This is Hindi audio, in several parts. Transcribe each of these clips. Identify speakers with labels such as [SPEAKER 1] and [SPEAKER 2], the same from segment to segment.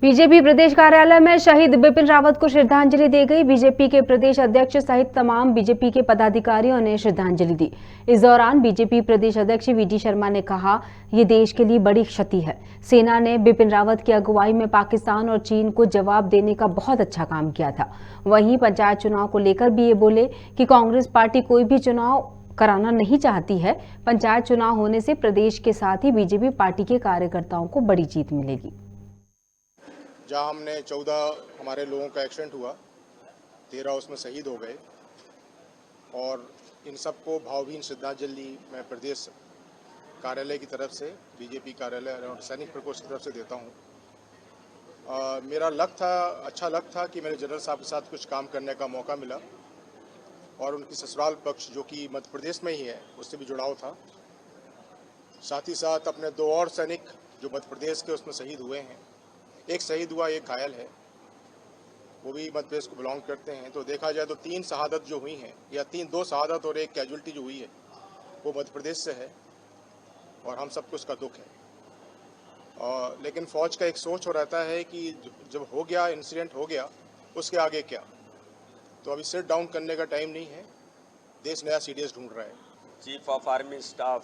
[SPEAKER 1] बीजेपी प्रदेश कार्यालय में शहीद बिपिन रावत को श्रद्धांजलि दी गई। बीजेपी के प्रदेश अध्यक्ष सहित तमाम बीजेपी के पदाधिकारियों ने श्रद्धांजलि दी। इस दौरान बीजेपी प्रदेश अध्यक्ष वीडी शर्मा ने कहा, ये देश के लिए बड़ी क्षति है। सेना ने बिपिन रावत की अगुवाई में पाकिस्तान और चीन को जवाब देने का बहुत अच्छा काम किया था। वहीं पंचायत चुनाव को लेकर भी ये बोले कि कांग्रेस पार्टी कोई भी चुनाव कराना नहीं चाहती है। पंचायत चुनाव होने से प्रदेश के साथ ही बीजेपी पार्टी के कार्यकर्ताओं को बड़ी जीत मिलेगी।
[SPEAKER 2] जहाँ हमने 14 हमारे लोगों का एक्सीडेंट हुआ, 13 उसमें शहीद हो गए और इन सबको भावभीनी श्रद्धांजलि मैं प्रदेश कार्यालय की तरफ से, बीजेपी कार्यालय और सैनिक प्रकोष्ठ की तरफ से देता हूँ। मेरा अच्छा लक था कि मेरे जनरल साहब के साथ कुछ काम करने का मौका मिला और उनकी ससुराल पक्ष जो कि मध्य प्रदेश में ही है उससे भी जुड़ाव था। साथ ही साथ अपने 2 और सैनिक जो मध्य प्रदेश के उसमें शहीद हुए हैं, एक शहीद हुआ, एक घायल है, वो भी मध्य प्रदेश को बिलोंग करते हैं। तो देखा जाए तो 3 शहादत जो हुई हैं या 2 शहादत और एक कैजुअल्टी जो हुई है वो मध्य प्रदेश से है और हम सबको उसका दुख है। लेकिन फौज का एक सोच हो रहता है कि जब हो गया, इंसिडेंट हो गया, उसके आगे क्या। तो अभी सिट डाउन करने का टाइम नहीं है, देश नया सीडीएस ढूंढ रहा है।
[SPEAKER 3] चीफ ऑफ आर्मी स्टाफ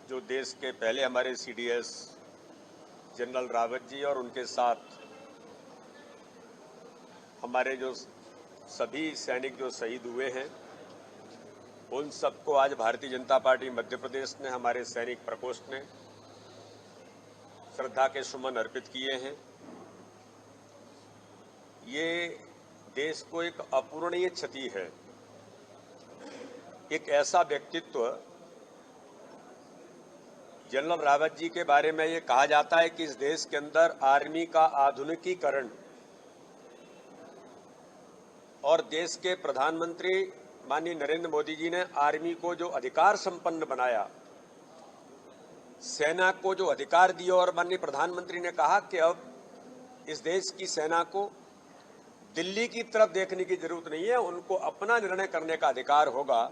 [SPEAKER 3] जो देश के पहले हमारे सीडीएस जनरल रावत जी और उनके साथ हमारे जो सभी सैनिक जो शहीद हुए हैं, उन सबको आज भारतीय जनता पार्टी मध्य प्रदेश ने, हमारे सैनिक प्रकोष्ठ ने श्रद्धा के सुमन अर्पित किए हैं। ये देश को एक अपूरणीय क्षति है। एक ऐसा व्यक्तित्व, जनरल रावत जी के बारे में ये कहा जाता है कि इस देश के अंदर आर्मी का आधुनिकीकरण और देश के प्रधानमंत्री माननीय नरेंद्र मोदी जी ने आर्मी को जो अधिकार संपन्न बनाया, सेना को जो अधिकार दिए और माननीय प्रधानमंत्री ने कहा कि अब इस देश की सेना को दिल्ली की तरफ देखने की जरूरत नहीं है, उनको अपना निर्णय करने का अधिकार होगा।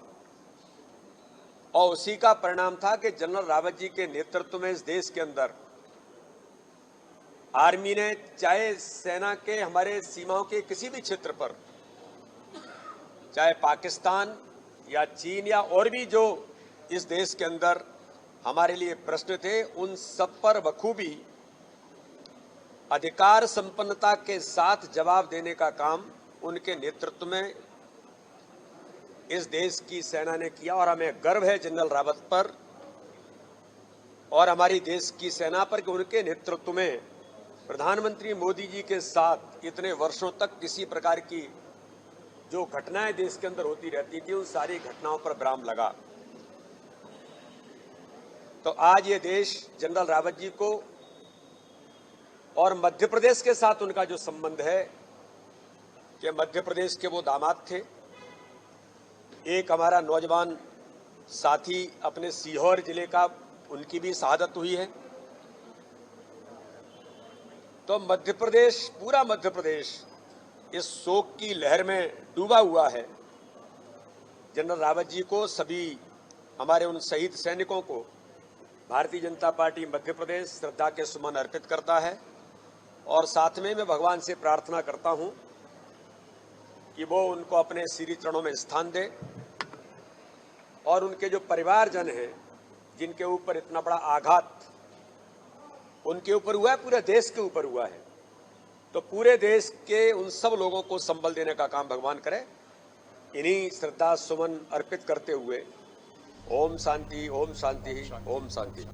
[SPEAKER 3] और उसी का परिणाम था कि जनरल रावत जी के नेतृत्व में इस देश के अंदर आर्मी ने, चाहे सेना के हमारे सीमाओं के किसी भी क्षेत्र पर, चाहे पाकिस्तान या चीन या और भी जो इस देश के अंदर हमारे लिए प्रश्न थे, उन सब पर बखूबी अधिकार संपन्नता के साथ जवाब देने का काम उनके नेतृत्व में इस देश की सेना ने किया। और हमें गर्व है जनरल रावत पर और हमारी देश की सेना पर कि उनके नेतृत्व में प्रधानमंत्री मोदी जी के साथ इतने वर्षों तक किसी प्रकार की जो घटनाएं देश के अंदर होती रहती थी, उन सारी घटनाओं पर विराम लगा। तो आज ये देश जनरल रावत जी को और मध्य प्रदेश के साथ उनका जो संबंध है कि मध्य प्रदेश के वो दामाद थे। एक हमारा नौजवान साथी अपने सीहोर जिले का, उनकी भी शहादत हुई है। तो मध्य प्रदेश, पूरा मध्य प्रदेश इस शोक की लहर में डूबा हुआ है। जनरल रावत जी को, सभी हमारे उन शहीद सैनिकों को भारतीय जनता पार्टी मध्य प्रदेश श्रद्धा के सुमन अर्पित करता है और साथ में मैं भगवान से प्रार्थना करता हूं कि वो उनको अपने श्री चरणों में स्थान दे और उनके जो परिवारजन हैं, जिनके ऊपर इतना बड़ा आघात उनके ऊपर हुआ है, पूरे देश के ऊपर हुआ है, तो पूरे देश के उन सब लोगों को संबल देने का काम भगवान करे। इन्हीं श्रद्धा सुमन अर्पित करते हुए ओम शांति, ओम शांति, ओम शांति।